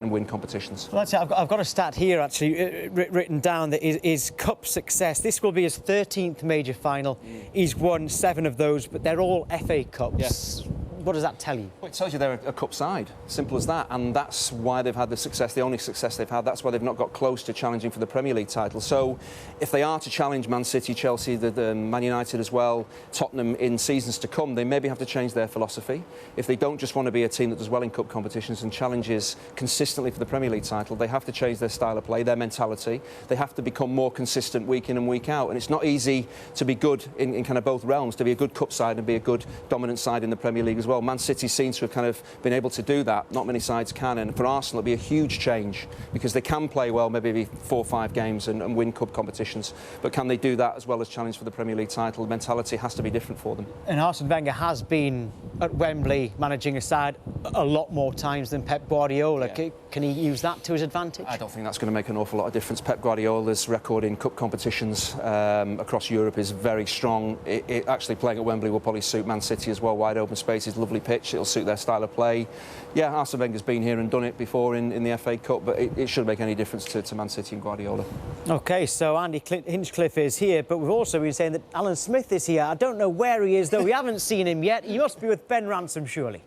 and win competitions. Well, that's it. I've got a stat here actually written down that is cup success. This will be his 13th major final. He's won 7 of those, but they're all FA Cups. Yes. What does that tell you? Well, it tells you they're a cup side, simple as that, and that's why they've had the success, the only success they've had. That's why they've not got close to challenging for the Premier League title. So if they are to challenge Man City, Chelsea, the Man United as well, Tottenham in seasons to come, they maybe have to change their philosophy. If they don't just want to be a team that does well in cup competitions and challenges consistently for the Premier League title, they have to change their style of play, their mentality. They have to become more consistent week in and week out, and it's not easy to be good in kind of both realms, to be a good cup side and be a good dominant side in the Premier League as well. Man City seems to have kind of been able to do that. Not many sides can, and for Arsenal it'll be a huge change because they can play well, maybe 4 or 5 games and win cup competitions, but can they do that as well as challenge for the Premier League title? The mentality has to be different for them. And Arsene Wenger has been at Wembley managing a side a lot more times than Pep Guardiola. Yeah. Can he use that to his advantage? I don't think that's going to make an awful lot of difference. Pep Guardiola's record in cup competitions across Europe is very strong. Actually playing at Wembley will probably suit Man City as well. Wide open spaces, lovely pitch. It'll suit their style of play. Yeah, Arsene Wenger's been here and done it before in the FA Cup, but it shouldn't make any difference to Man City and Guardiola. OK, so Andy Hinchcliffe is here, but we've also been saying that Alan Smith is here. I don't know where he is, though. We haven't seen him yet. He must be with Ben Ransom, surely.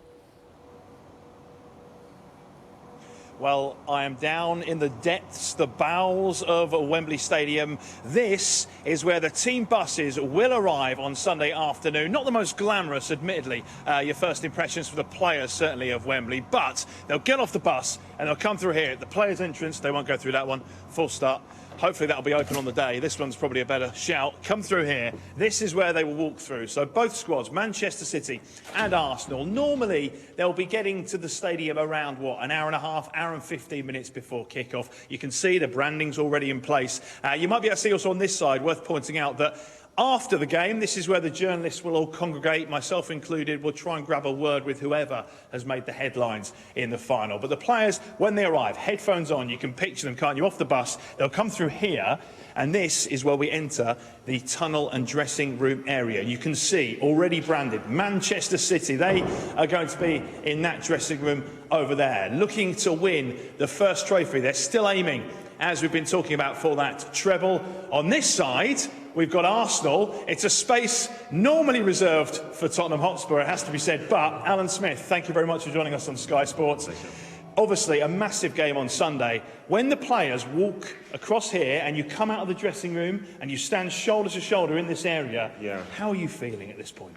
Well, I am down in the depths, the bowels of Wembley Stadium. This is where the team buses will arrive on Sunday afternoon. Not the most glamorous, admittedly, your first impressions for the players, certainly, of Wembley. But they'll get off the bus and they'll come through here at the players' entrance. They won't go through that one. Full stop. Hopefully that'll be open on the day. This one's probably a better shout. Come through here. This is where they will walk through. So both squads, Manchester City and Arsenal, normally they'll be getting to the stadium around, what, an hour and a half, hour and 15 minutes before kickoff. You can see the branding's already in place. You might be able to see also on this side, worth pointing out that after the game, this is where the journalists will all congregate, myself included. We'll try and grab a word with whoever has made the headlines in the final. But the players, when they arrive, headphones on, you can picture them, can't you, off the bus. They'll come through here, and this is where we enter the tunnel and dressing room area. You can see, already branded, Manchester City. They are going to be in that dressing room over there, looking to win the first trophy. They're still aiming, as we've been talking about, for that treble. On this side, we've got Arsenal. It's a space normally reserved for Tottenham Hotspur, it has to be said. But, Alan Smith, thank you very much for joining us on Sky Sports. Obviously, a massive game on Sunday. When the players walk across here and you come out of the dressing room and you stand shoulder to shoulder in this area, how are you feeling at this point?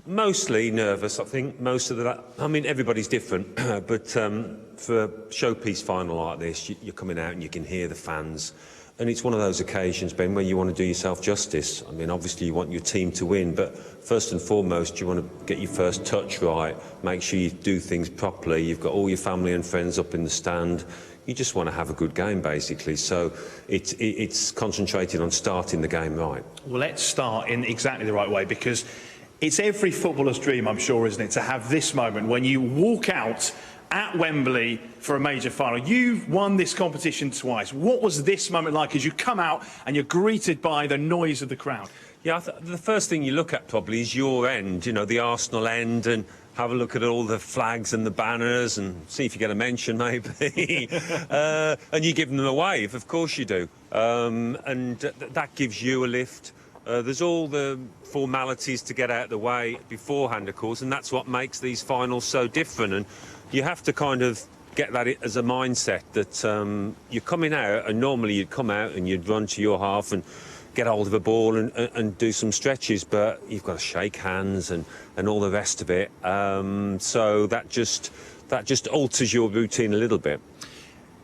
Mostly nervous, I think. Most of that. I mean, everybody's different, but for a showpiece final like this, you're coming out and you can hear the fans. And it's one of those occasions, Ben, where you want to do yourself justice. I mean, obviously you want your team to win, but first and foremost, you want to get your first touch right, make sure you do things properly. You've got all your family and friends up in the stand. You just want to have a good game, basically. So it's concentrated on starting the game right. Well, let's start in exactly the right way, because it's every footballer's dream, I'm sure, isn't it, to have this moment when you walk out at Wembley for a major final. You've won this competition twice. What was this moment like as you come out and you're greeted by the noise of the crowd? Yeah, the first thing you look at probably is your end, you know, the Arsenal end, and have a look at all the flags and the banners and see if you get a mention, maybe. And you give them a wave, of course you do. And that gives you a lift. There's all the formalities to get out of the way beforehand, of course, and that's what makes these finals so different. And you have to kind of get that as a mindset that you're coming out, and normally you'd come out and you'd run to your half and get hold of a ball and do some stretches, but you've got to shake hands and all the rest of it. So that just alters your routine a little bit.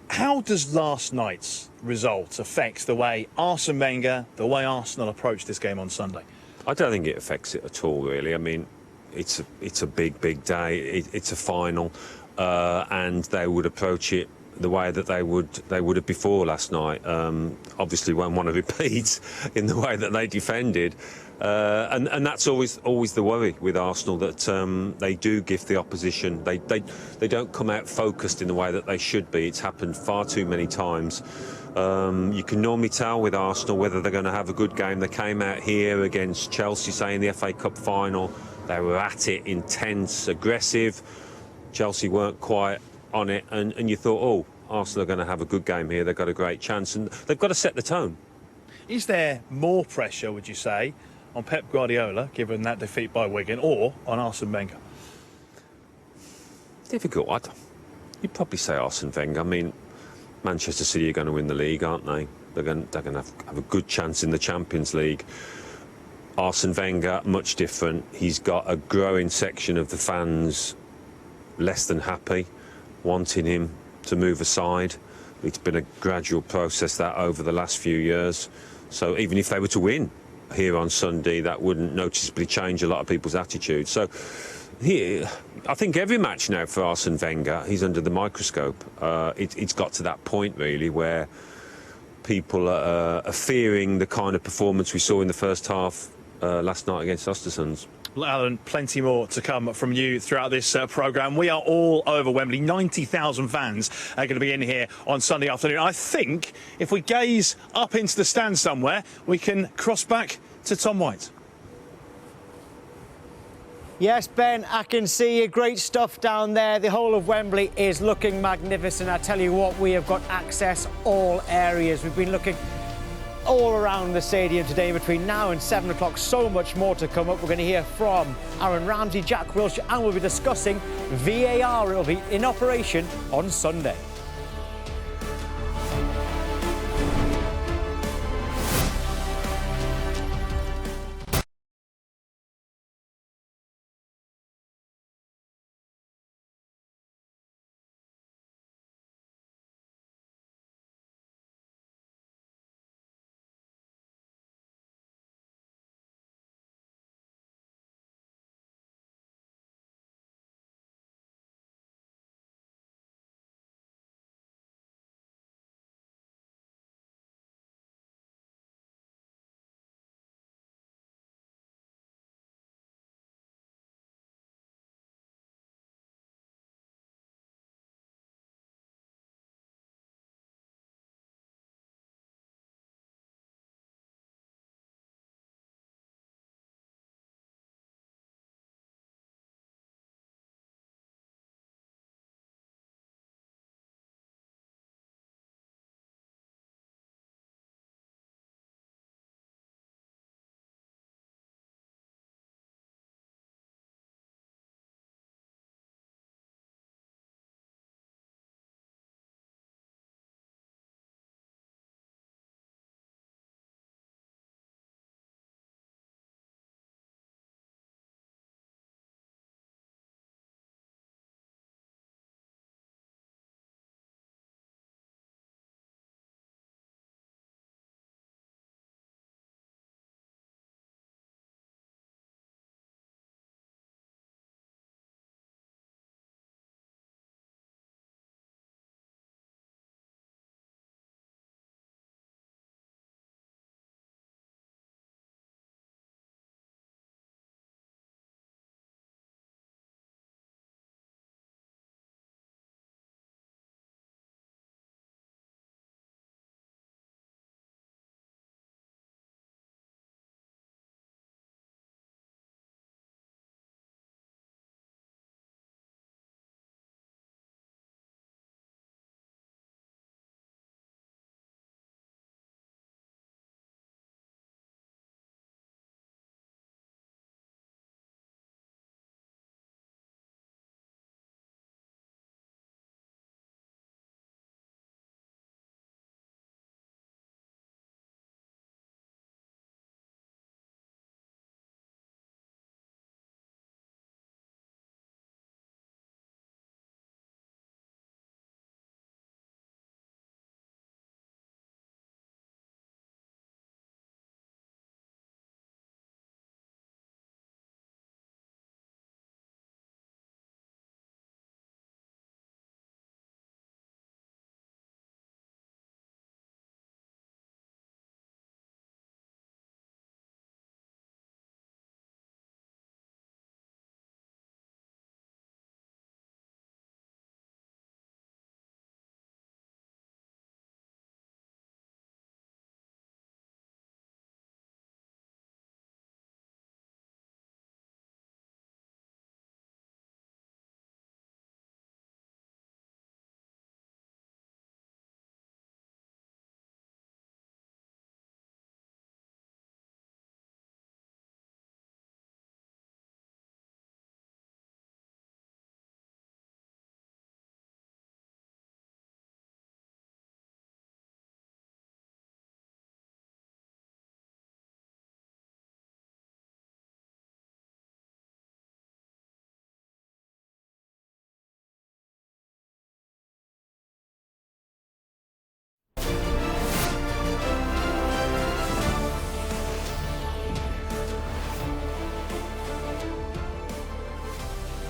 How does last night's result affect the way Arsene Wenger, the way Arsenal approached this game on Sunday? I don't think it affects it at all, really. I mean, it's a big day. It's a final, and they would approach it the way that they would have before last night. Obviously, won't want to repeat in the way that they defended, and that's always the worry with Arsenal, that they do gift the opposition. They don't come out focused in the way that they should be. It's happened far too many times. You can normally tell with Arsenal whether they're going to have a good game. They came out here against Chelsea, say in the FA Cup final. They were at it, intense, aggressive. Chelsea weren't quite on it, and you thought, oh, Arsenal are going to have a good game here. They've got a great chance, and they've got to set the tone. Is there more pressure, would you say, on Pep Guardiola, given that defeat by Wigan, or on Arsene Wenger? Difficult. You'd probably say Arsene Wenger. I mean, Manchester City are going to win the league, aren't they? They're going to have a good chance in the Champions League. Arsene Wenger, much different. He's got a growing section of the fans less than happy, wanting him to move aside. It's been a gradual process that over the last few years. So even if they were to win here on Sunday, that wouldn't noticeably change a lot of people's attitude. So here, I think every match now for Arsene Wenger, he's under the microscope. It's got to that point, really, where people are fearing the kind of performance we saw in the first half last night against Östersund. Well, Alan, plenty more to come from you throughout this programme. We are all over Wembley. 90,000 fans are going to be in here on Sunday afternoon. I think if we gaze up into the stand somewhere, we can cross back to Tom White. Yes, Ben, I can see you. Great stuff down there. The whole of Wembley is looking magnificent. I tell you what, we have got access all areas. We've been looking all around the stadium today between now and 7 o'clock. So much more to come up. We're going to hear from Aaron Ramsey, Jack Wilshere, and we'll be discussing VAR. It'll be in operation on Sunday.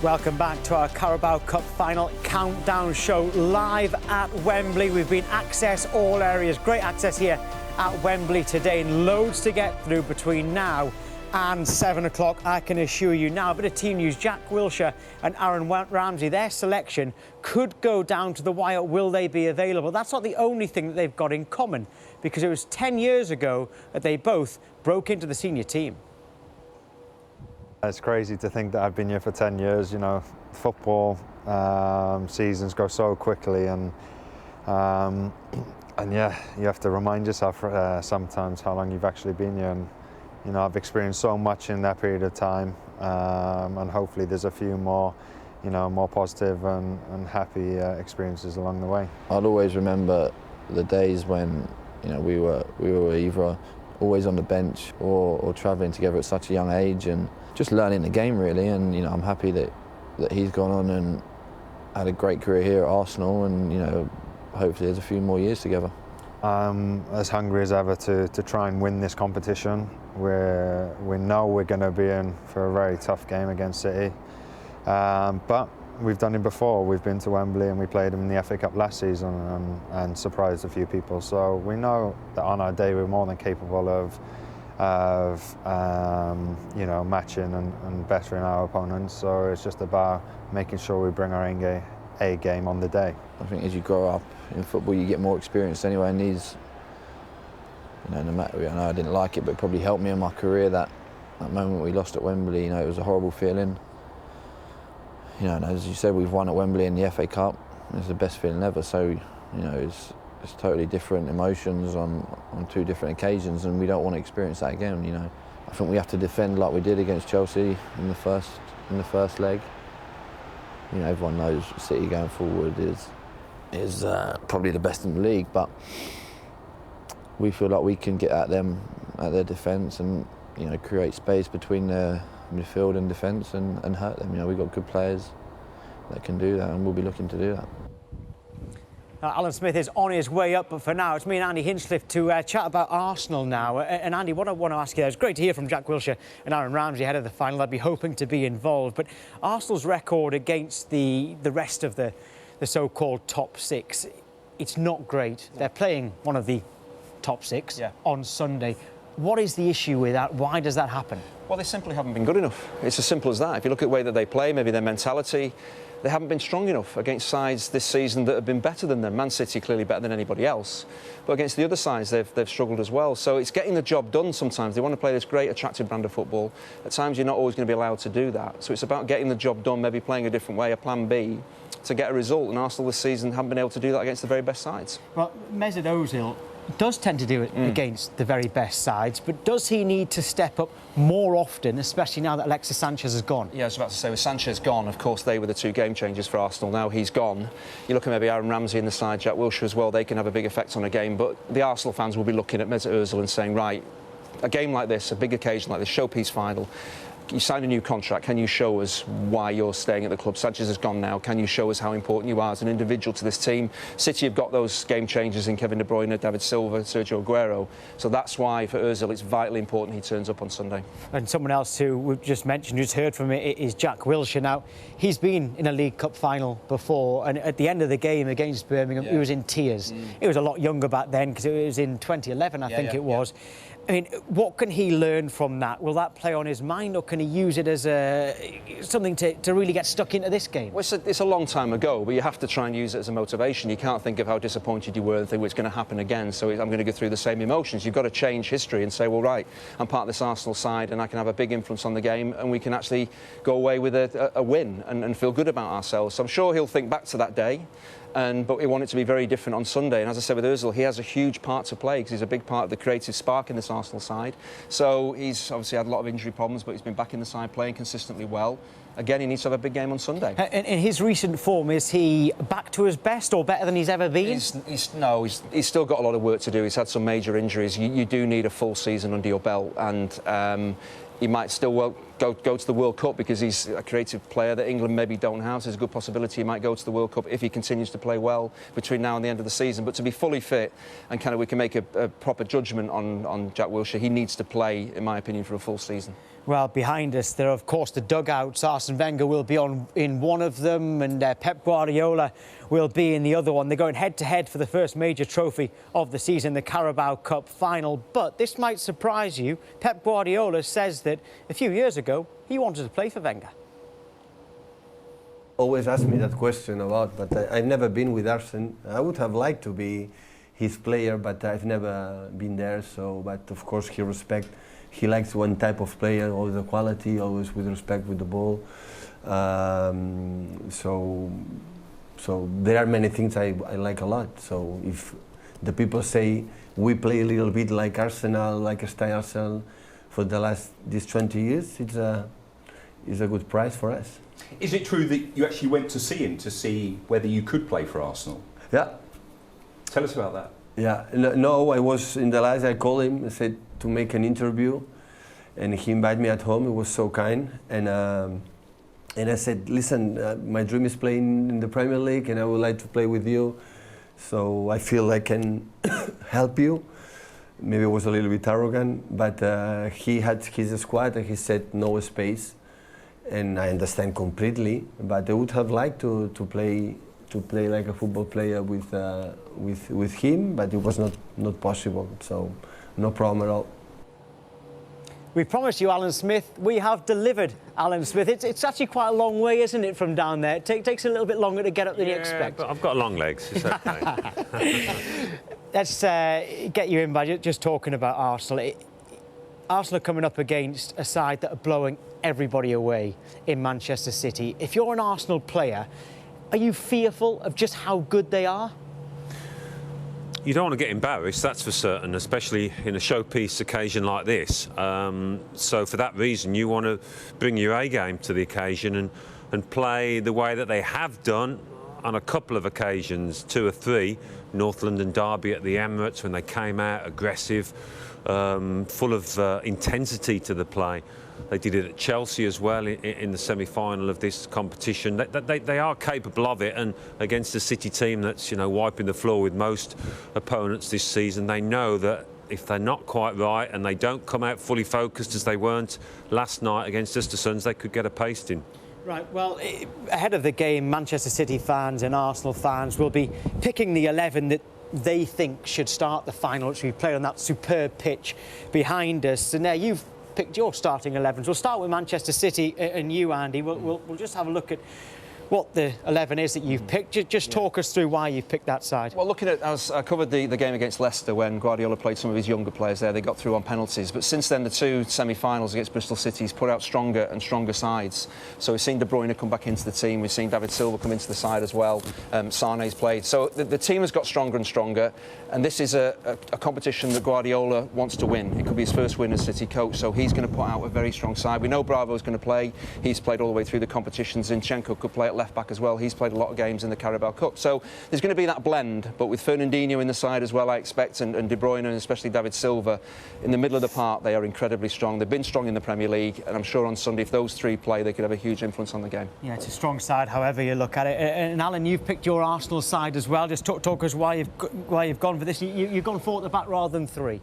Welcome back to our Carabao Cup Final countdown show live at Wembley. We've been access all areas, great access here at Wembley today, and loads to get through between now and 7 o'clock, I can assure you. Now, a bit of team news. Jack Wilshere and Aaron Ramsey, their selection could go down to the wire. Will they be available? That's not the only thing that they've got in common, because it was 10 years ago that they both broke into the senior team. It's crazy to think that I've been here for 10 years. You know, football seasons go so quickly, and yeah, you have to remind yourself sometimes how long you've actually been here. And you know, I've experienced so much in that period of time, and hopefully there's a few more, you know, more positive and happy experiences along the way. I'll always remember the days when, you know, we were either always on the bench or travelling together at such a young age, and just learning the game really. And you know, I'm happy that he's gone on and had a great career here at Arsenal, and you know, hopefully there's a few more years together. As hungry as ever to try and win this competition. We know we're going to be in for a very tough game against City, but we've done it before. We've been to Wembley and we played them in the FA Cup last season and surprised a few people. So we know that on our day we're more than capable of you know, matching and bettering our opponents. So it's just about making sure we bring our A game on the day. I think as you grow up in football, you get more experience anyway, and these, you know, no matter, I know I didn't like it, but it probably helped me in my career. That moment we lost at Wembley, you know, it was a horrible feeling. You know, and as you said, we've won at Wembley in the FA Cup. It's the best feeling ever. So, you know, it's totally different emotions on two different occasions, and we don't want to experience that again. You know, I think we have to defend like we did against Chelsea in the first leg. You know, everyone knows City going forward is probably the best in the league, but we feel like we can get at them, at their defence, and you know, create space between their midfield and defence and hurt them. You know, we've got good players that can do that, and we'll be looking to do that. Alan Smith is on his way up, but for now it's me and Andy Hinchcliffe to chat about Arsenal now. And Andy, what I want to ask you there, it's great to hear from Jack Wilshere and Aaron Ramsey ahead of the final. I'd be hoping to be involved, but Arsenal's record against the rest of the so-called top six, it's not great. They're playing one of the top six on Sunday. What is the issue with that? Why does that happen? Well, they simply haven't been good enough. It's as simple as that. If you look at the way that they play, maybe their mentality, they haven't been strong enough against sides this season that have been better than them. Man City clearly better than anybody else, but against the other sides they've struggled as well. So it's getting the job done sometimes. They want to play this great attractive brand of football. At times you're not always going to be allowed to do that. So it's about getting the job done, maybe playing a different way, a plan B, to get a result. And Arsenal this season haven't been able to do that against the very best sides. Well, Mesut Ozil does tend to do it against the very best sides, but does he need to step up more often, especially now that Alexis Sanchez has gone? Yeah, I was about to say, with Sanchez gone, of course, they were the two game changers for Arsenal. Now he's gone. You look at maybe Aaron Ramsey in the side, Jack Wilshere as well, they can have a big effect on a game, but the Arsenal fans will be looking at Mesut Ozil and saying, right, a game like this, a big occasion like this, showpiece final, you signed a new contract, can you show us why you're staying at the club? Sanchez has gone now, can you show us how important you are as an individual to this team? City have got those game changers in Kevin De Bruyne, David Silva, Sergio Aguero, so that's why for Ozil it's vitally important he turns up on Sunday. And someone else who we've just mentioned, who's heard from it, is Jack Wilshere. Now, he's been in a League Cup final before, and at the end of the game against Birmingham, he was in tears. He was a lot younger back then, because it was in 2011, I think it was. I mean, what can he learn from that? Will that play on his mind, or can he use it as something to really get stuck into this game? Well, it's a long time ago, but you have to try and use it as a motivation. You can't think of how disappointed you were and think, well, it's going to happen again, so I'm going to go through the same emotions. You've got to change history and say, well, right, I'm part of this Arsenal side and I can have a big influence on the game, and we can actually go away with a win and feel good about ourselves. So I'm sure he'll think back to that day. But we want it to be very different on Sunday. And as I said with Ozil, he has a huge part to play because he's a big part of the creative spark in this Arsenal side. So he's obviously had a lot of injury problems, but he's been back in the side playing consistently well. Again, he needs to have a big game on Sunday. In his recent form, is he back to his best or better than he's ever been? He's still got a lot of work to do. He's had some major injuries. You do need a full season under your belt, and he might still go to the World Cup because he's a creative player that England maybe don't have. So there's a good possibility he might go to the World Cup if he continues to play well between now and the end of the season. But to be fully fit and kind of we can make a proper judgment on Jack Wilshere, he needs to play, in my opinion, for a full season. Well, behind us, there are, of course, the dugouts. Arsene Wenger will be in one of them and Pep Guardiola will be in the other one. They're going head-to-head for the first major trophy of the season, the Carabao Cup Final. But this might surprise you. Pep Guardiola says that a few years ago, he wanted to play for Wenger. Always ask me that question a lot, but I've never been with Arsene. I would have liked to be his player, but I've never been there. So, but of course, he likes one type of player, always the quality, always with respect with the ball. So there are many things I like a lot. So if the people say we play a little bit like Arsenal, like a style Arsenal for these 20 years, it's a good prize for us. Is it true that you actually went to see him to see whether you could play for Arsenal? Yeah. Tell us about that. Yeah, no, I was in the last, I called him, I said to make an interview, and he invited me at home. He was so kind, and I said, listen, my dream is playing in the Premier League, and I would like to play with you, so I feel I can help you. Maybe I was a little bit arrogant, but he had his squad, and he said no space, and I understand completely, but I would have liked to play like a football player with him, but it was not possible, so no problem at all. We promised you Alan Smith. We have delivered Alan Smith. It's actually quite a long way, isn't it, from down there? It takes a little bit longer to get up than you expect. But I've got long legs, it's okay. Let's get you in by just talking about Arsenal. Arsenal are coming up against a side that are blowing everybody away in Manchester City. If you're an Arsenal player, are you fearful of just how good they are? You don't want to get embarrassed, that's for certain, especially in a showpiece occasion like this. So for that reason, you want to bring your A game to the occasion and play the way that they have done on a couple of occasions, 2 or 3, North London derby at the Emirates when they came out aggressive, full of intensity to the play. They did it at Chelsea as well in the semi-final of this competition. They are capable of it, and against a City team that's, you know, wiping the floor with most opponents this season, they know that if they're not quite right and they don't come out fully focused as they weren't last night against Östersunds, they could get a pasting. Right, well, ahead of the game, Manchester City fans and Arsenal fans will be picking the 11 that they think should start the final, which we played on that superb pitch behind us. And now you've picked your starting 11s. We'll start with Manchester City and you, Andy. We'll just have a look at what the 11 is that you've picked. Just talk us through why you've picked that side. Well, looking at, as I covered the game against Leicester when Guardiola played some of his younger players there, they got through on penalties. But since then, the 2 semi-finals against Bristol City, he's put out stronger and stronger sides. So we've seen De Bruyne come back into the team. We've seen David Silva come into the side as well. Sane's played. So the team has got stronger and stronger. And this is a competition that Guardiola wants to win. It could be his first win as City coach. So he's going to put out a very strong side. We know Bravo's going to play. He's played all the way through the competition. Zinchenko could play at left-back as well. He's played a lot of games in the Carabao Cup. So there's going to be that blend, but with Fernandinho in the side as well, I expect, and De Bruyne and especially David Silva in the middle of the park, they are incredibly strong. They've been strong in the Premier League, and I'm sure on Sunday, if those 3 play, they could have a huge influence on the game. Yeah, it's a strong side, however you look at it. And Alan, you've picked your Arsenal side as well. Just talk us why you've gone for this. You've gone 4 at the back rather than 3.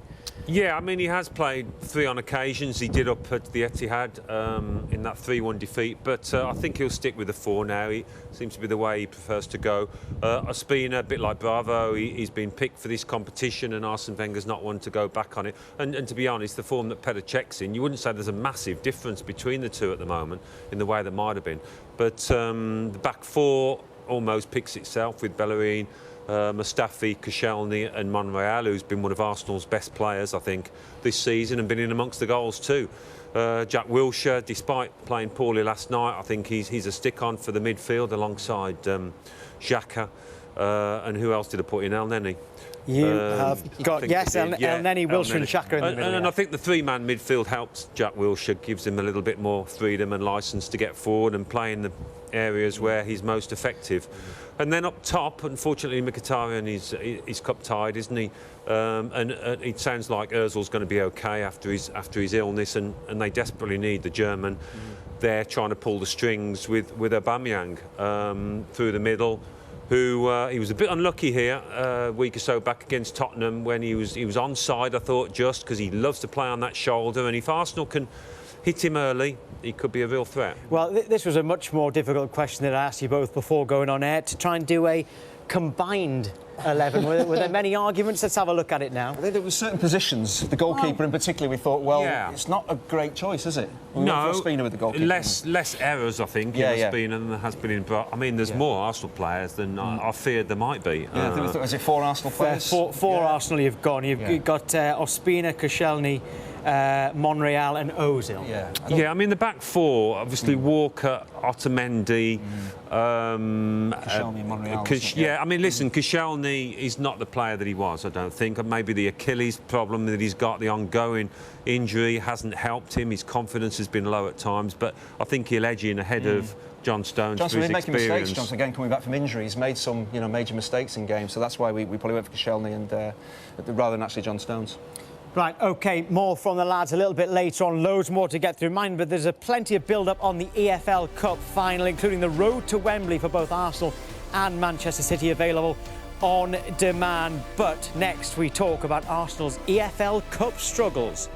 Yeah, I mean, he has played 3 on occasions. He did up at the Etihad in that 3-1 defeat, but I think he'll stick with the 4 now. He seems to be the way he prefers to go. Ospina, a bit like Bravo, he's been picked for this competition, and Arsene Wenger's not one to go back on it. And to be honest, the form that Petr Cech's in, you wouldn't say there's a massive difference between the 2 at the moment in the way that might have been. But the back 4 almost picks itself with Bellerin, Mustafi, Koscielny and Monreal, who's been one of Arsenal's best players, I think, this season and been in amongst the goals too. Jack Wilshere, despite playing poorly last night, I think he's a stick-on for the midfield alongside Xhaka. And who else did I put in? El Neni. You have got, yes, El Neni, Wilshere and Xhaka in the middle. And I think the 3-man midfield helps Jack Wilshere, gives him a little bit more freedom and licence to get forward and play in areas where he's most effective. And then up top, unfortunately, Mkhitaryan is cup tied, isn't he? And it sounds like Ozil's going to be okay after his illness, and they desperately need the German. They're trying to pull the strings with Aubameyang through the middle, who he was a bit unlucky here a week or so back against Tottenham when he was onside, I thought, just because he loves to play on that shoulder, and if Arsenal can hit him early, he could be a real threat. Well, this was a much more difficult question that I asked you both before going on air, to try and do a combined 11. Were there many arguments? Let's have a look at it now. I think there were certain positions, the goalkeeper in particular, we thought, well, it's not a great choice, is it? No, with the goalkeeper. less errors, I think, in Ospina than there has been in. But I mean, there's more Arsenal players than I feared there might be. Yeah, I think we thought, is it 4 Arsenal players? Four Arsenal you've gone. You've got Ospina, Koscielny, Monreal and Ozil. Yeah, I mean, the back four, obviously Walker, Otamendi, Koscielny and Monreal. I mean, listen, Koscielny is not the player that he was, I don't think. And maybe the Achilles problem that he's got, the ongoing injury, hasn't helped him. His confidence has been low at times, but I think he'll edge in ahead of John Stones Johnson, for his making experience. mistakes, Johnson, again, coming back from injury, he's made some major mistakes in games, so that's why we probably went for Koscielny and rather than actually John Stones. Right, OK, more from the lads a little bit later on. Loads more to get through. Mind, but there's plenty of build-up on the EFL Cup final, including the road to Wembley for both Arsenal and Manchester City, available on demand. But next, we talk about Arsenal's EFL Cup struggles.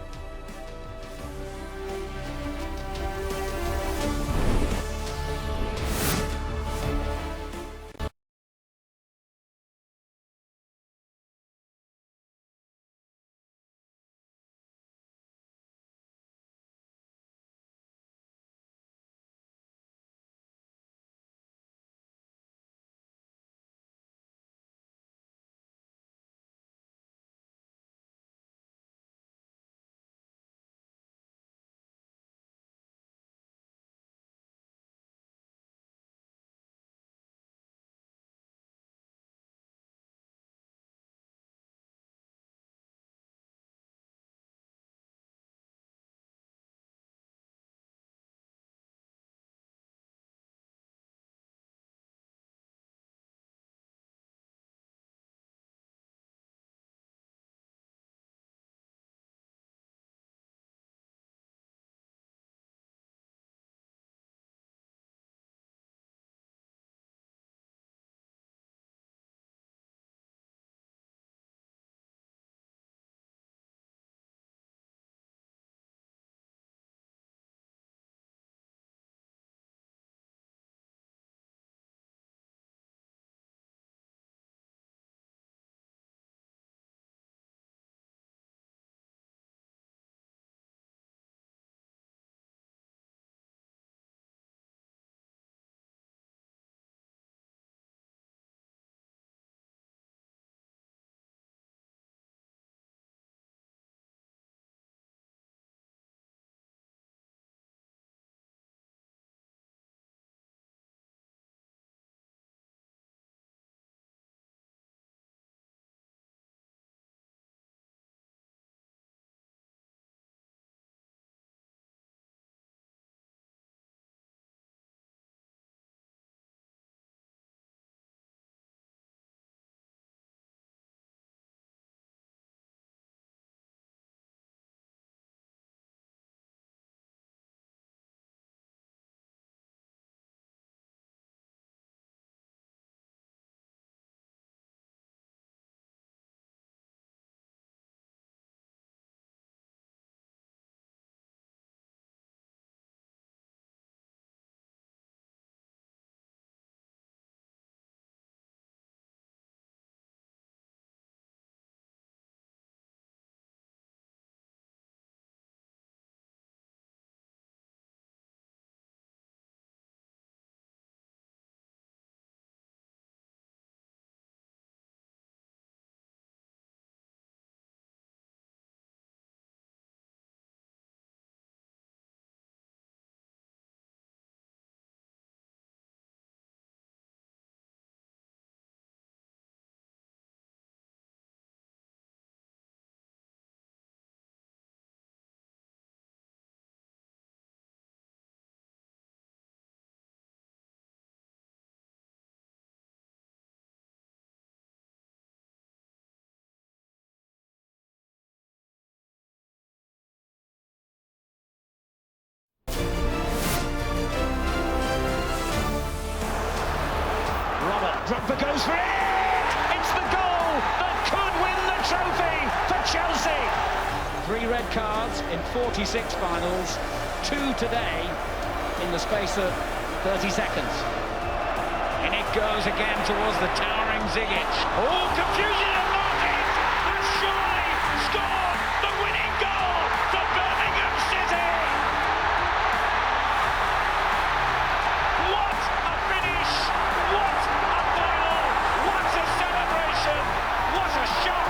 red cards in 46 finals, 2 today in the space of 30 seconds. And it goes again towards the towering Zigic. Oh, confusion and Martin has surely scored the winning goal for Birmingham City! What a finish! What a final! What a celebration! What a shock!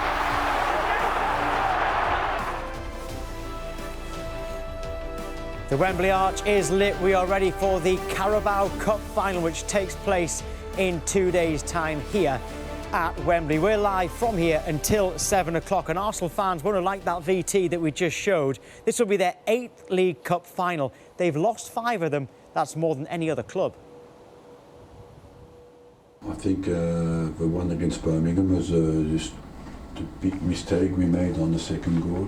The Wembley Arch is lit. We are ready for the Carabao Cup Final, which takes place in 2 days' time here at Wembley. We're live from here until 7 o'clock, and Arsenal fans won't have liked that VT that we just showed. This will be their 8th League Cup Final. They've lost 5 of them. That's more than any other club. I think the one against Birmingham was just the big mistake we made on the second goal.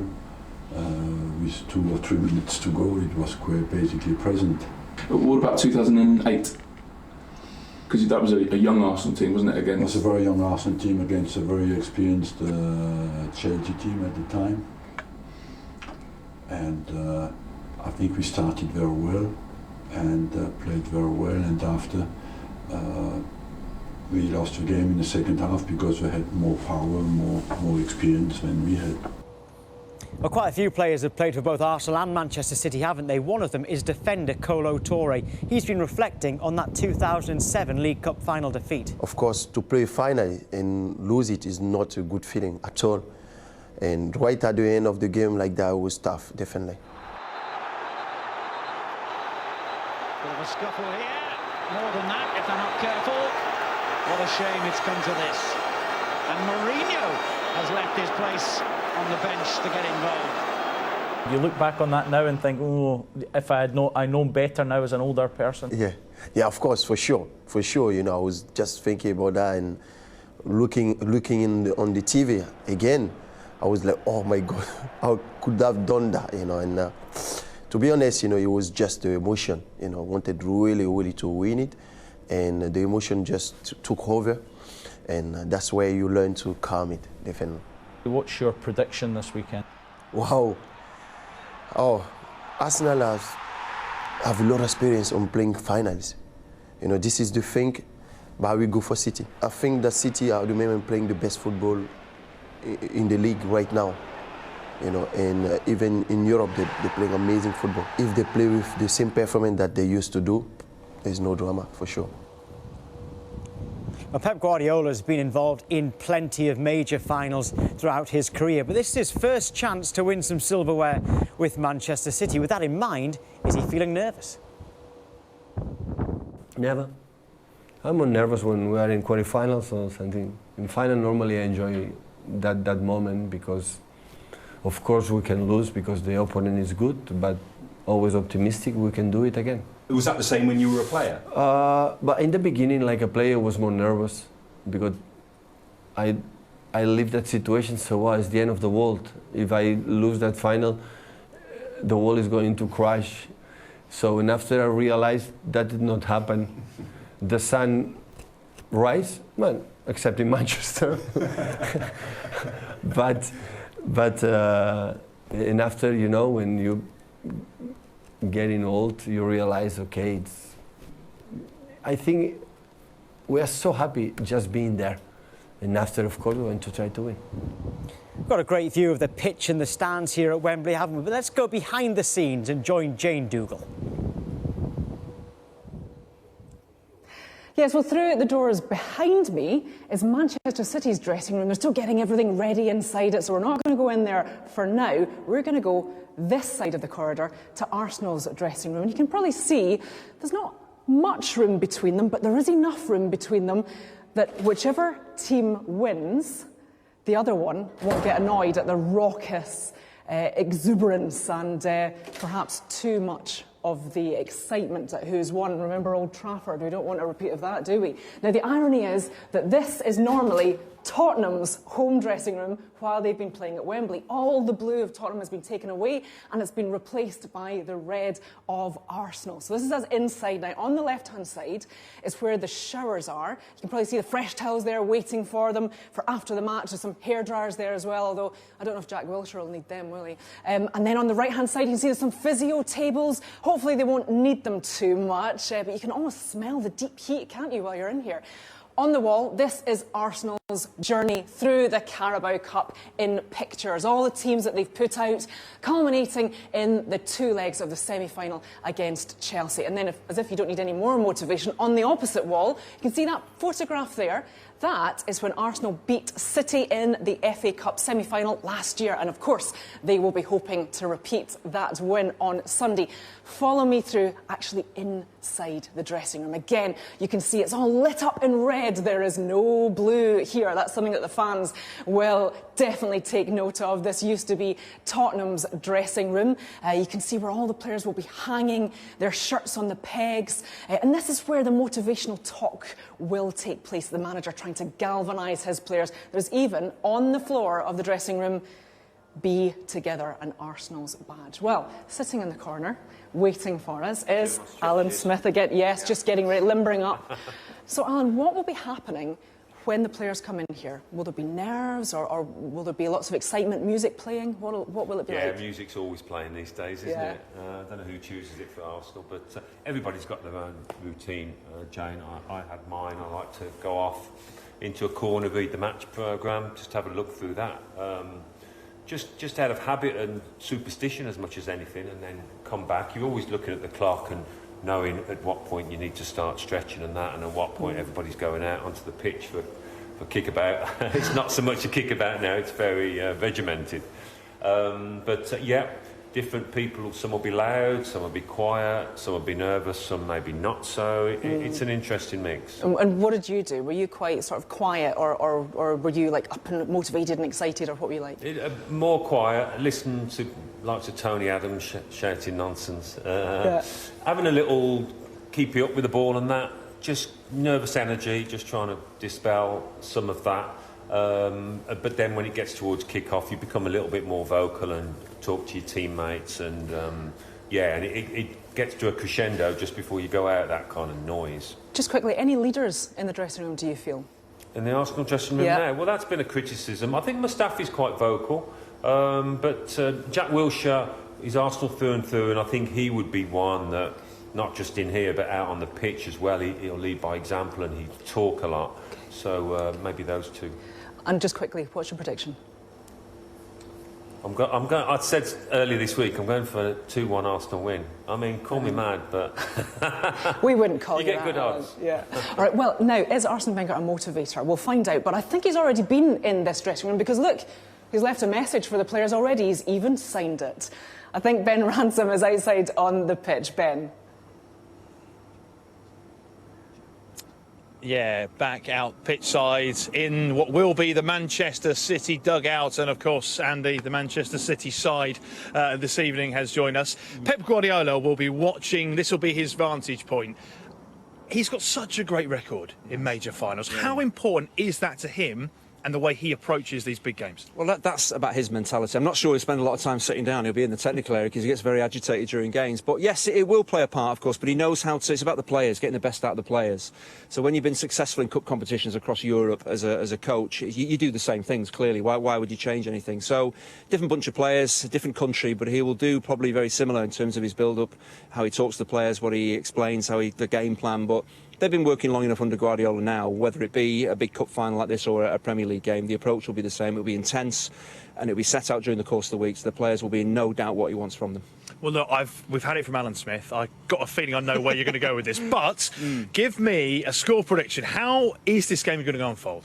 With 2 or 3 minutes to go, it was quite basically present. What about 2008? Because that was a young Arsenal team, wasn't it? It was a very young Arsenal team against a very experienced Chelsea team at the time. And I think we started very well and played very well, and after we lost the game in the second half because we had more power, more experience than we had. Well, quite a few players have played for both Arsenal and Manchester City, haven't they? One of them is defender Kolo Touré. He's been reflecting on that 2007 League Cup final defeat. Of course, to play final and lose it is not a good feeling at all. And right at the end of the game like that was tough, definitely. Bit of a scuffle here. More than that, if they're not careful. What a shame it's come to this. And Mourinho has left his place on the bench to get involved. You look back on that now and think, oh, if I know better now as an older person. Yeah, of course, for sure. You know, I was just thinking about that and looking on the TV again. I was like, oh my God, how could I have done that? You know, and to be honest, you know, it was just the emotion. You know, wanted really to win it, and the emotion just took over, and that's where you learn to calm it, definitely. What's your prediction this weekend? Wow. Oh, Arsenal have a lot of experience on playing finals. You know, this is the thing, but we go for City. I think that City are the men playing the best football in the league right now. You know, and even in Europe, they're playing amazing football. If they play with the same performance that they used to do, there's no drama, for sure. Well, Pep Guardiola has been involved in plenty of major finals throughout his career, but this is his first chance to win some silverware with Manchester City. With that in mind, is he feeling nervous? Never. I'm not nervous when we are in quarterfinals or something. In final, normally I enjoy that moment because, of course, we can lose because the opponent is good, but always optimistic we can do it again. Was that the same when you were a player? But in the beginning, like a player, I was more nervous because I lived that situation. So it's the end of the world. If I lose that final, the world is going to crash. So and after I realized that did not happen, the sun rise, well, except in Manchester. but and after, you know, when you getting old, you realize, okay, I think we are so happy just being there. And after, of course, we want to try to win. We've got a great view of the pitch and the stands here at Wembley, haven't we? But let's go behind the scenes and join Jane Dougal. Yes, well, through the doors behind me is Manchester City's dressing room. They're still getting everything ready inside it, so we're not going to go in there for now. We're going to go this side of the corridor to Arsenal's dressing room. And you can probably see there's not much room between them, but there is enough room between them that whichever team wins, the other one won't get annoyed at the raucous exuberance and perhaps too much of the excitement at who's won. Remember Old Trafford, we don't want a repeat of that, do we? Now, the irony is that this is normally Tottenham's home dressing room while they've been playing at Wembley. All the blue of Tottenham has been taken away and it's been replaced by the red of Arsenal. So this is us inside now. On the left-hand side is where the showers are. You can probably see the fresh towels there waiting for them for after the match. There's some hairdryers there as well, although I don't know if Jack Wilshere will need them, will he? And then on the right-hand side, you can see there's some physio tables. Hopefully they won't need them too much, but you can almost smell the deep heat, can't you, while you're in here? On the wall, this is Arsenal's journey through the Carabao Cup in pictures. All the teams that they've put out, culminating in the 2 legs of the semi-final against Chelsea. And then, as if you don't need any more motivation, on the opposite wall, you can see that photograph there. That is when Arsenal beat City in the FA Cup semi-final last year. And of course, they will be hoping to repeat that win on Sunday. Follow me through actually inside the dressing room. Again, you can see it's all lit up in red. There is no blue here. That's something that the fans will definitely take note of. This used to be Tottenham's dressing room. You can see where all the players will be hanging their shirts on the pegs. And this is where the motivational talk will take place. The manager trying to galvanise his players. There's even, on the floor of the dressing room, "Be Together," an Arsenal's badge. Well, sitting in the corner, waiting for us, is Alan Smith again. Yes, just getting ready, limbering up. So, Alan, what will be happening when the players come in here? Will there be nerves, or will there be lots of excitement, music playing? What will it be like? Yeah, music's always playing these days, isn't it? I don't know who chooses it for Arsenal, but everybody's got their own routine. Jane, I had mine. I like to go off into a corner, read the match programme, just have a look through that. Just out of habit and superstition as much as anything, and then come back. You're always looking at the clock and knowing at what point you need to start stretching and that, and at what point everybody's going out onto the pitch for kickabout. It's not so much a kickabout now, it's very regimented. Yeah, different people, some will be loud, some will be quiet, some will be nervous, some maybe not so. It's an interesting mix. And what did you do? Were you quite sort of quiet, or were you like up and motivated and excited, or what were you like? More quiet, listen to likes of Tony Adams shouting nonsense, having a little keep you up with the ball and that, just nervous energy, just trying to dispel some of that. But then when it gets towards kick-off, you become a little bit more vocal and talk to your teammates, and and it gets to a crescendo just before you go out, that kind of noise. Just quickly, any leaders in the dressing room, do you feel? In the Arsenal dressing room now? Well, that's been a criticism. I think Mustafi's quite vocal, but Jack Wilshere is Arsenal through and through, and I think he would be one that, not just in here, but out on the pitch as well, he'll lead by example and he'd talk a lot. So maybe those two. And just quickly, what's your prediction? I'm going. I said earlier this week, I'm going for a 2-1 Arsenal win. I mean, call me mad, but we wouldn't call you that. You get good odds. Yeah. All right. Well, now, is Arsene Wenger a motivator? We'll find out. But I think he's already been in this dressing room, because look, he's left a message for the players already. He's even signed it. I think Ben Ransom is outside on the pitch. Ben. Yeah, back out pitch side in what will be the Manchester City dugout. And of course, Andy, the Manchester City side this evening has joined us. Pep Guardiola will be watching. This will be his vantage point. He's got such a great record in major finals. How important is that to him and the way he approaches these big games? Well, that's about his mentality. I'm not sure he'll spend a lot of time sitting down. He'll be in the technical area because he gets very agitated during games. But yes, it will play a part, of course, but he knows how to. It's about the players, getting the best out of the players. So when you've been successful in cup competitions across Europe as a coach, you do the same things, clearly. Why would you change anything? So different bunch of players, different country, but he will do probably very similar in terms of his build-up, how he talks to the players, what he explains, the game plan. But they've been working long enough under Guardiola now, whether it be a big cup final like this or a Premier League game, the approach will be the same. It will be intense and it will be set out during the course of the week, so the players will be in no doubt what he wants from them. Well, look, we've had it from Alan Smith. I've got a feeling I know where you're going to go with this. But give me a score prediction. How is this game going to unfold?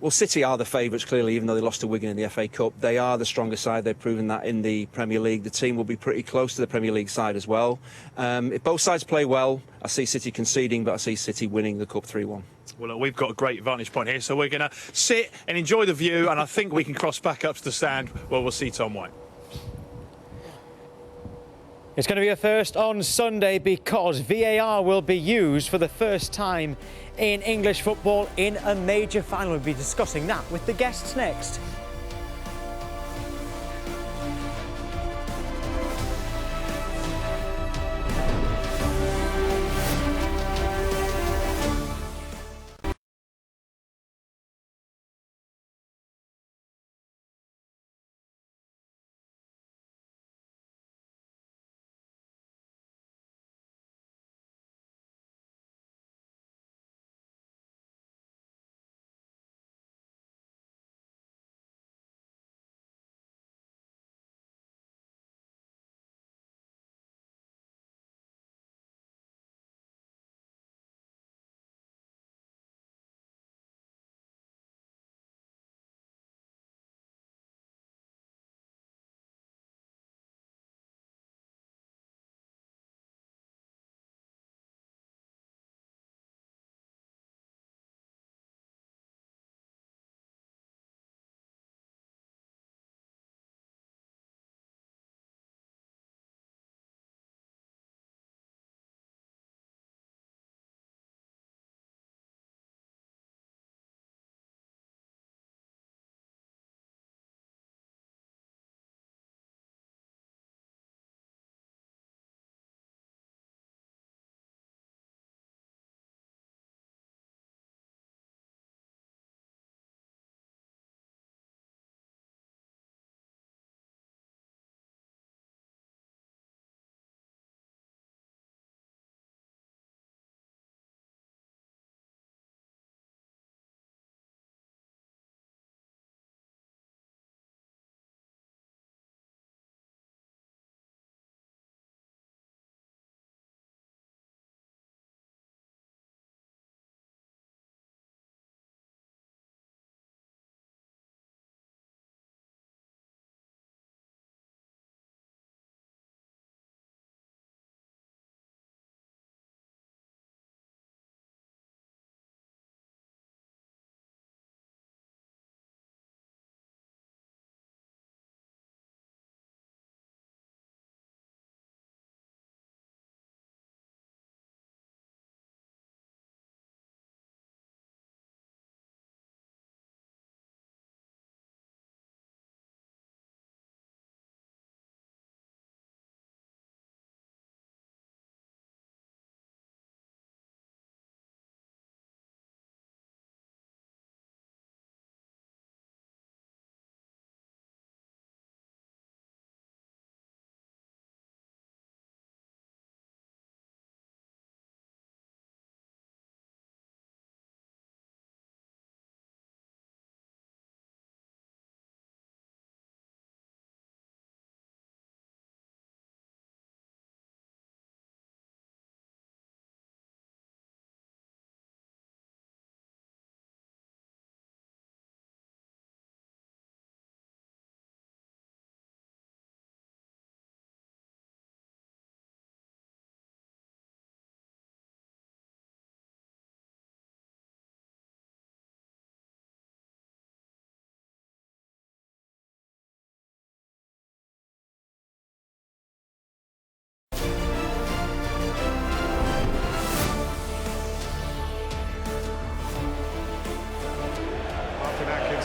Well, City are the favourites, clearly, even though they lost to Wigan in the FA Cup. They are the stronger side. They've proven that in the Premier League. The team will be pretty close to the Premier League side as well. If both sides play well, I see City conceding, but I see City winning the Cup 3-1. Well, look, we've got a great vantage point here, so we're going to sit and enjoy the view, and I think we can cross back up to the stand where we'll see Tom White. It's going to be a first on Sunday because VAR will be used for the first time in English football in a major final. We'll be discussing that with the guests next.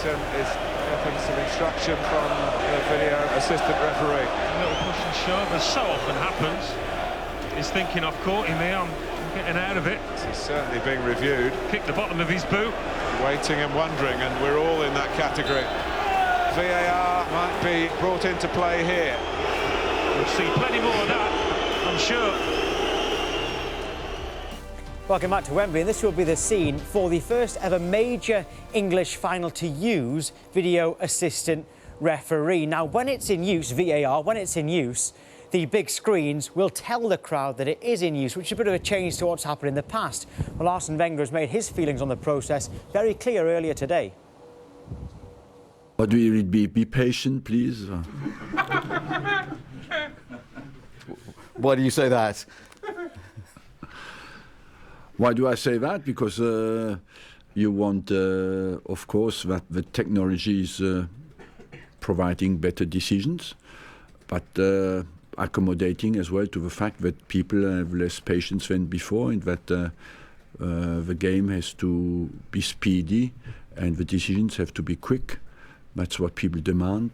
Is getting some instruction from the video assistant referee. A little push and shove, as so often happens. He's thinking, I've caught him here, I'm getting out of it. He's certainly being reviewed. Kicked the bottom of his boot. Waiting and wondering, and we're all in that category. VAR might be brought into play here. We'll see plenty more of that, I'm sure. Welcome back to Wembley, and this will be the scene for the first ever major English final to use video assistant referee. Now, when it's in use, VAR, when it's in use, the big screens will tell the crowd that it is in use, which is a bit of a change to what's happened in the past. Well, Arsene Wenger has made his feelings on the process very clear earlier today. But will it be patient, please? Why do you say that? Why do I say that? Because you want, of course, that the technology is providing better decisions. But accommodating as well to the fact that people have less patience than before, and that the game has to be speedy and the decisions have to be quick. That's what people demand.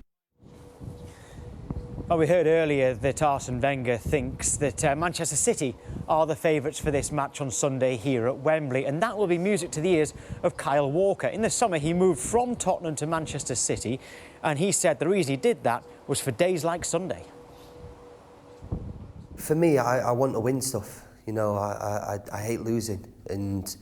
Well, we heard earlier that Arsene Wenger thinks that Manchester City are the favourites for this match on Sunday here at Wembley, and that will be music to the ears of Kyle Walker. In the summer, he moved from Tottenham to Manchester City, and he said the reason he did that was for days like Sunday. For me, I want to win stuff. You know, I hate losing, and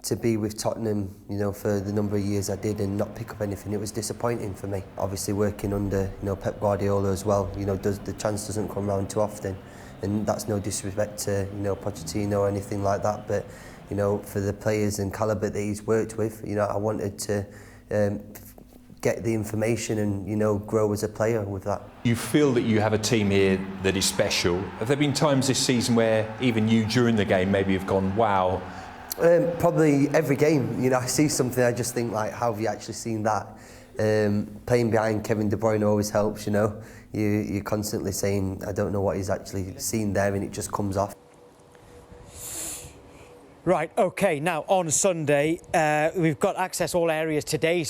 to be with Tottenham, you know, for the number of years I did and not pick up anything, it was disappointing for me. Obviously working under, you know, Pep Guardiola as well, you know, the chance doesn't come around too often, and that's no disrespect to, you know, Pochettino or anything like that, but, you know, for the players and calibre that he's worked with, you know, I wanted to get the information and, you know, grow as a player with that. You feel that you have a team here that is special. Have there been times this season where even you during the game maybe have gone, wow? Probably every game, you know, I see something, I just think, like, how have you actually seen that? Playing behind Kevin De Bruyne always helps, you know. You're constantly saying, I don't know what he's actually seen there, and it just comes off. Right, OK, now on Sunday, we've got access all areas today,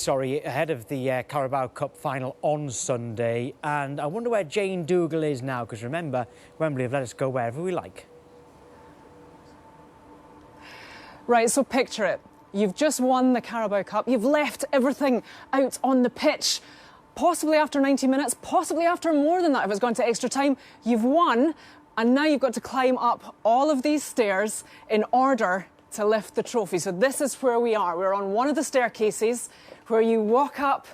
ahead of the Carabao Cup Final on Sunday. And I wonder where Jane Dougal is now, because remember, Wembley have let us go wherever we like. Right, so picture it. You've just won the Carabao Cup. You've left everything out on the pitch, possibly after 90 minutes, possibly after more than that if it's gone to extra time. You've won, and now you've got to climb up all of these stairs in order to lift the trophy. So this is where we are. We're on one of the staircases where you walk up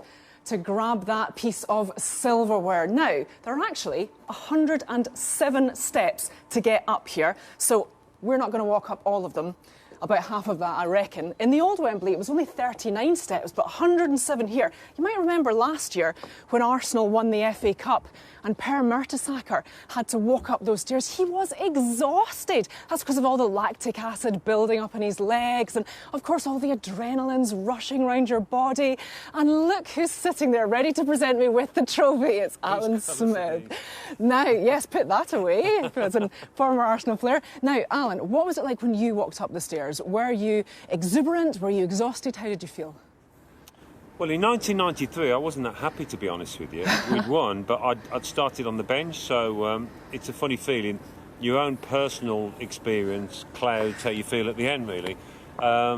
to grab that piece of silverware. Now, there are actually 107 steps to get up here, so we're not going to walk up all of them. About half of that, I reckon. In the old Wembley, it was only 39 steps, but 107 here. You might remember last year when Arsenal won the FA Cup and Per Mertesacker had to walk up those stairs. He was exhausted. That's because of all the lactic acid building up in his legs and, of course, all the adrenaline's rushing around your body. And look who's sitting there ready to present me with the trophy. It's Alan Smith. Now, yes, put that away. As a former Arsenal player. Now, Alan, what was it like when you walked up the stairs? Were you exuberant? Were you exhausted? How did you feel? Well, in 1993, I wasn't that happy, to be honest with you. We'd won, but I'd started on the bench, so it's a funny feeling. Your own personal experience clouds how you feel at the end, really. I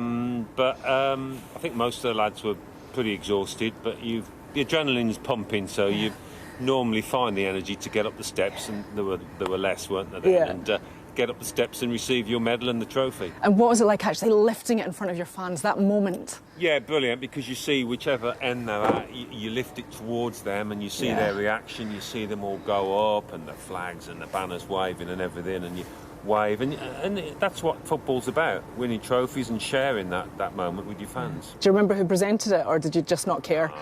think most of the lads were pretty exhausted, but the adrenaline's pumping, so you normally find the energy to get up the steps, and there were less, weren't there? Then? Yeah. And get up the steps and receive your medal and the trophy. And what was it like actually lifting it in front of your fans, that moment? Yeah, brilliant, because you see whichever end they're at, you lift it towards them and you see their reaction, you see them all go up and the flags and the banners waving and everything, and you wave, and that's what football's about, winning trophies and sharing that moment with your fans. Do you remember who presented it, or did you just not care?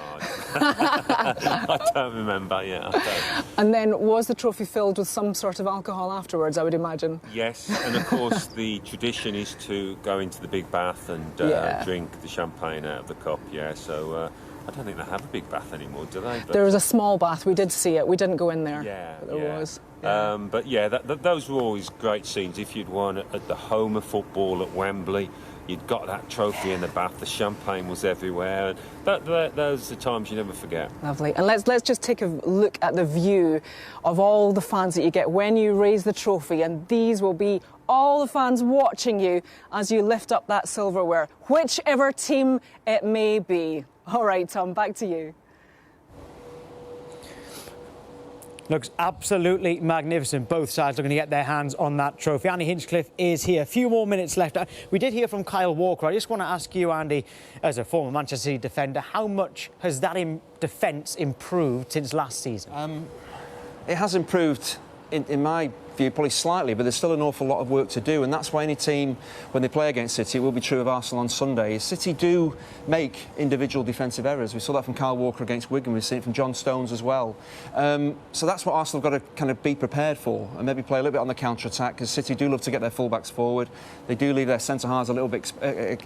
I don't remember, I don't. And then was the trophy filled with some sort of alcohol afterwards, I would imagine? Yes, and of course the tradition is to go into the big bath and drink the champagne out of the cup, so I don't think they have a big bath anymore, do they? But there was a small bath, we did see it, we didn't go in there. But there was. But those were always great scenes. If you'd won at the home of football at Wembley, you'd got that trophy in the bath, the champagne was everywhere, and those are the times you never forget. Lovely. And let's just take a look at the view of all the fans that you get when you raise the trophy, and these will be all the fans watching you as you lift up that silverware, whichever team it may be. All right, Tom, back to you. Looks absolutely magnificent. Both sides are going to get their hands on that trophy. Andy Hinchcliffe is here. A few more minutes left. We did hear from Kyle Walker. I just want to ask you, Andy, as a former Manchester City defender, how much has that defence improved since last season? It has improved, in my view, probably slightly, but there's still an awful lot of work to do, and that's why any team, when they play against City, it will be true of Arsenal on Sunday, City do make individual defensive errors. We saw that from Kyle Walker against Wigan, we've seen it from John Stones as well. So that's what Arsenal have got to kind of be prepared for, and maybe play a little bit on the counter-attack, because City do love to get their full-backs forward. They do leave their centre-halves a little bit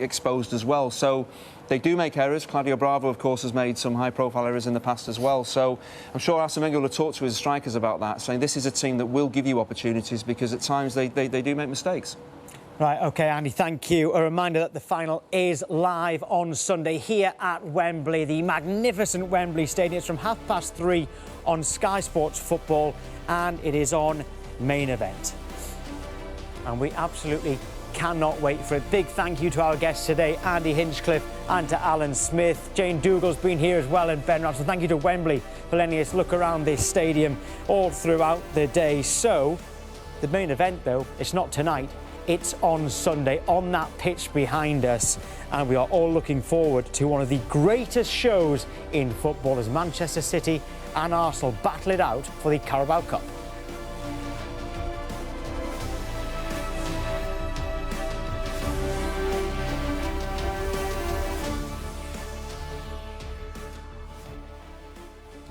exposed as well. So they do make errors. Claudio Bravo, of course, has made some high-profile errors in the past as well. So I'm sure Arsene Wenger will have talked to his strikers about that, saying this is a team that will give you opportunities, because at times they do make mistakes. Right, OK, Andy, thank you. A reminder that the final is live on Sunday here at Wembley, the magnificent Wembley Stadium. It's from 3:30 on Sky Sports Football, and it is on Main Event. And we absolutely cannot wait for it. Big thank you to our guests today, Andy Hinchcliffe and to Alan Smith. Jane Dougal's been here as well, and Ben Robson. Thank you to Wembley for letting us look around this stadium all throughout the day. So, the main event, though, it's not tonight. It's on Sunday, on that pitch behind us. And we are all looking forward to one of the greatest shows in football as Manchester City and Arsenal battle it out for the Carabao Cup.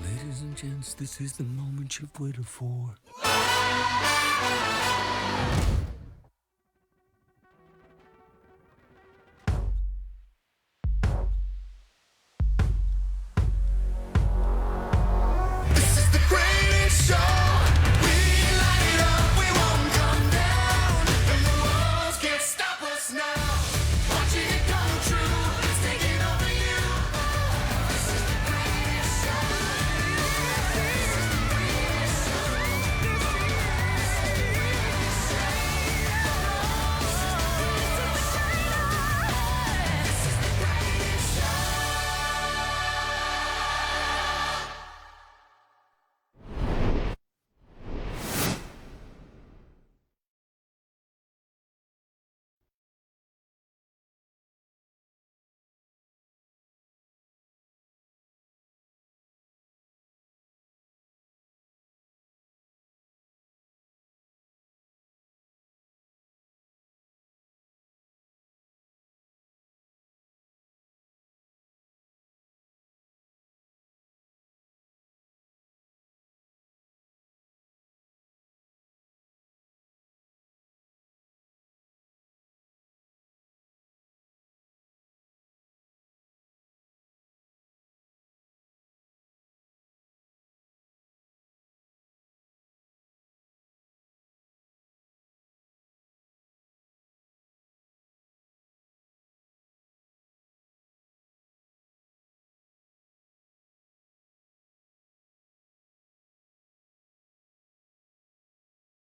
Ladies and gents, this is the moment you've waited for.